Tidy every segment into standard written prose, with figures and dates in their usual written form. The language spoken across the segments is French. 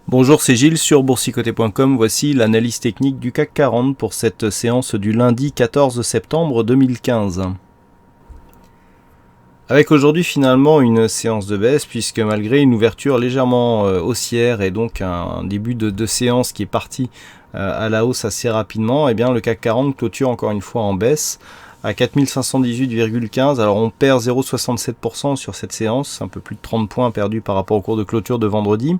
Bonjour, c'est Gilles sur boursicoté.com. Voici l'analyse technique du CAC 40 pour cette séance du lundi 14 septembre 2015. Avec aujourd'hui finalement une séance de baisse puisque malgré une ouverture légèrement haussière et donc un début de séance qui est parti à la hausse assez rapidement, eh bien le CAC 40 clôture encore une fois en baisse à 4518,15. Alors on perd 0,67% sur cette séance, un peu plus de 30 points perdus par rapport au cours de clôture de vendredi.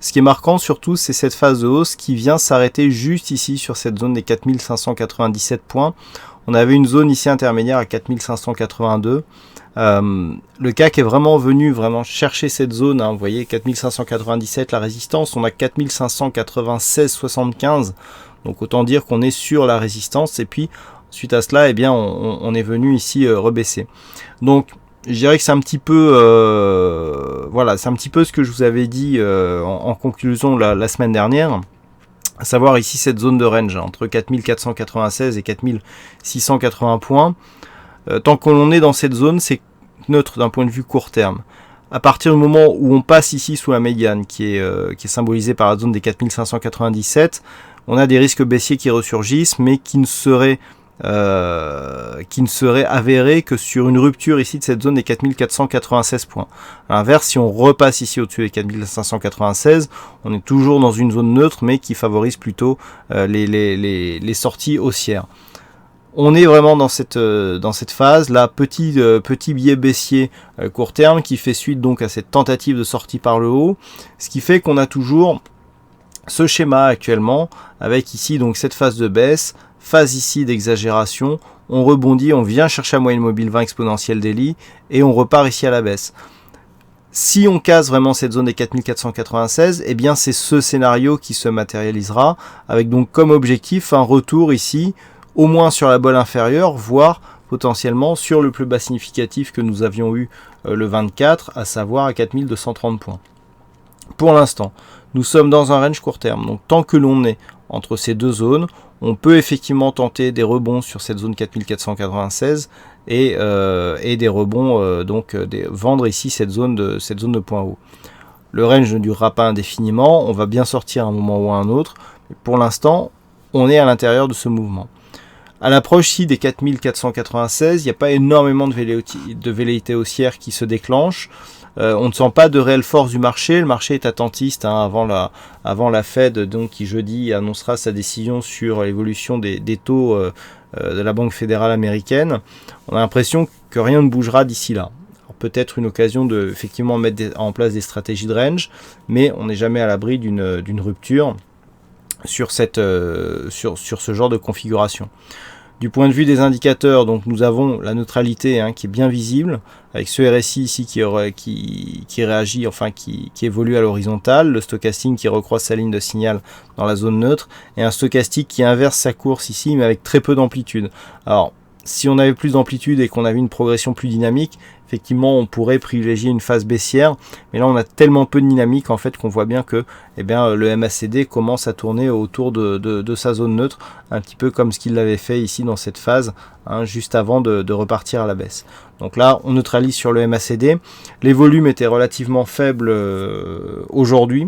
Ce qui est marquant surtout, c'est cette phase de hausse qui vient s'arrêter juste ici sur cette zone des 4597 points. On avait une zone ici intermédiaire à 4582. Le CAC est vraiment venu chercher cette zone, hein. Vous voyez 4597 la résistance, on a 4596,75. Donc autant dire qu'on est sur la résistance et puis suite à cela, eh bien, on est venu ici rebaisser. Donc je dirais que c'est un petit peu, c'est un petit peu ce que je vous avais dit en conclusion la semaine dernière, à savoir ici cette zone de range entre 4496 et 4680 points. Tant qu'on est dans cette zone, c'est neutre d'un point de vue court terme. À partir du moment où on passe ici sous la médiane, qui est symbolisée par la zone des 4597, on a des risques baissiers qui ressurgissent, mais qui ne seraient avéré que sur une rupture ici de cette zone des 4496 points. À l'inverse, si on repasse ici au-dessus des 4596, on est toujours dans une zone neutre, mais qui favorise plutôt les sorties haussières. On est vraiment dans cette phase, là, petit biais baissier court terme qui fait suite donc à cette tentative de sortie par le haut, ce qui fait qu'on a toujours ce schéma actuellement, avec ici donc cette phase de baisse, phase ici d'exagération, on rebondit, on vient chercher la moyenne mobile 20 exponentielle daily et on repart ici à la baisse. Si on casse vraiment cette zone des 4496, eh bien c'est ce scénario qui se matérialisera, avec donc comme objectif un retour ici, au moins sur la bolle inférieure, voire potentiellement sur le plus bas significatif que nous avions eu le 24, à savoir à 4230 points. Pour l'instant, nous sommes dans un range court terme, donc tant que l'on est entre ces deux zones, on peut effectivement tenter des rebonds sur cette zone 4496 et des rebonds, vendre ici cette zone de point haut. Le range ne durera pas indéfiniment, on va bien sortir à un moment ou à un autre, mais pour l'instant, on est à l'intérieur de ce mouvement. À l'approche ici des 4496, il n'y a pas énormément de velléité haussière qui se déclenche. On ne sent pas de réelle force du marché. Le marché est attentiste avant la Fed, donc qui jeudi annoncera sa décision sur l'évolution des taux de la Banque fédérale américaine. On a l'impression que rien ne bougera d'ici là. Peut-être une occasion de effectivement mettre en place des stratégies de range, mais on n'est jamais à l'abri d'une rupture sur ce genre de configuration. Du point de vue des indicateurs, donc nous avons la neutralité qui est bien visible, avec ce RSI ici qui réagit, qui évolue à l'horizontale, le stochastique qui recroise sa ligne de signal dans la zone neutre, et un stochastique qui inverse sa course ici, mais avec très peu d'amplitude. Alors, si on avait plus d'amplitude et qu'on avait une progression plus dynamique, effectivement, on pourrait privilégier une phase baissière, mais là, on a tellement peu de dynamique en fait qu'on voit bien que le MACD commence à tourner autour de sa zone neutre, un petit peu comme ce qu'il avait fait ici dans cette phase, juste avant de repartir à la baisse. Donc là, on neutralise sur le MACD. Les volumes étaient relativement faibles aujourd'hui,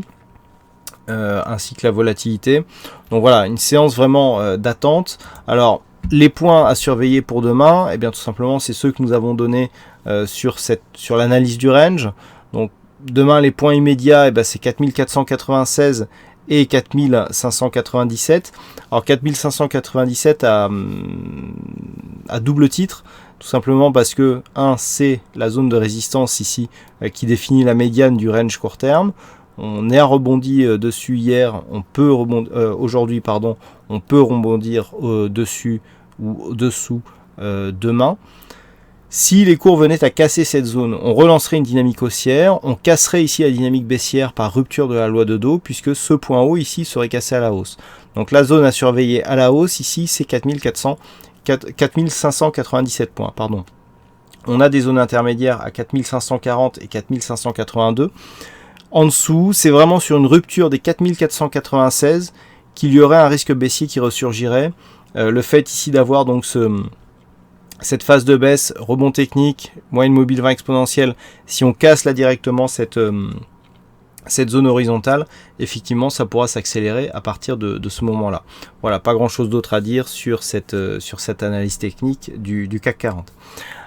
ainsi que la volatilité. Donc voilà, une séance vraiment d'attente. Alors, les points à surveiller pour demain, eh bien tout simplement, c'est ceux que nous avons donnés sur l'analyse du range. Donc demain, les points immédiats, c'est 4496 et 4597. Alors 4597 à double titre, tout simplement parce que c'est la zone de résistance ici qui définit la médiane du range court terme. On est rebondi dessus hier, aujourd'hui, on peut rebondir dessus ou au-dessous demain. Si les cours venaient à casser cette zone, on relancerait une dynamique haussière, on casserait ici la dynamique baissière par rupture de la loi de Dow, puisque ce point haut ici serait cassé à la hausse. Donc la zone à surveiller à la hausse ici, c'est 4597 points. On a des zones intermédiaires à 4540 et 4582. En dessous, c'est vraiment sur une rupture des 4496 qu'il y aurait un risque baissier qui ressurgirait. Le fait ici d'avoir donc cette phase de baisse, rebond technique, moyenne mobile 20 exponentielle, si on casse là directement cette cette zone horizontale, effectivement, ça pourra s'accélérer à partir de ce moment-là. Voilà, pas grand-chose d'autre à dire sur cette analyse technique du CAC 40.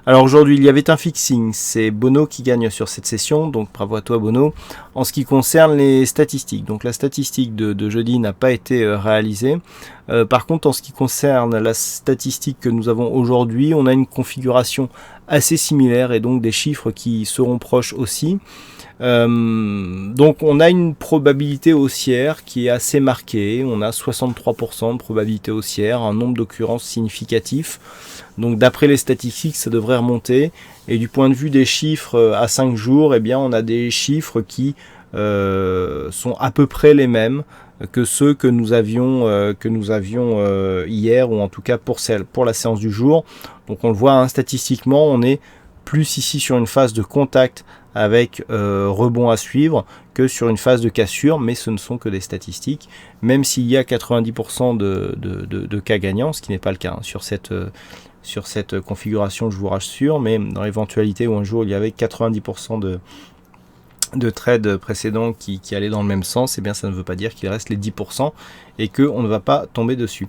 Alors aujourd'hui, il y avait un fixing, c'est Bono qui gagne sur cette session, donc bravo à toi Bono. En ce qui concerne les statistiques, donc la statistique de jeudi n'a pas été réalisée. Par contre, en ce qui concerne la statistique que nous avons aujourd'hui, on a une configuration assez similaire et donc des chiffres qui seront proches aussi. Donc on a une probabilité haussière qui est assez marquée, on a 63% de probabilité haussière, un nombre d'occurrences significatif, donc d'après les statistiques ça devrait remonter, et du point de vue des chiffres à 5 jours, eh bien on a des chiffres qui sont à peu près les mêmes que ceux que nous avions hier, ou en tout cas pour la séance du jour. Donc on le voit, hein, statistiquement on est plus ici sur une phase de contact avec rebond à suivre que sur une phase de cassure, mais ce ne sont que des statistiques, même s'il y a 90% de cas gagnants, ce qui n'est pas le cas, hein, sur cette configuration, je vous rassure, mais dans l'éventualité où un jour il y avait 90% de trades précédents qui allaient dans le même sens, et bien ça ne veut pas dire qu'il reste les 10% et qu'on ne va pas tomber dessus.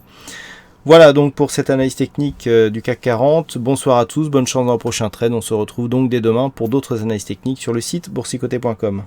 Voilà donc pour cette analyse technique du CAC 40. Bonsoir à tous, bonne chance dans le prochain trade. On se retrouve donc dès demain pour d'autres analyses techniques sur le site boursicoté.com.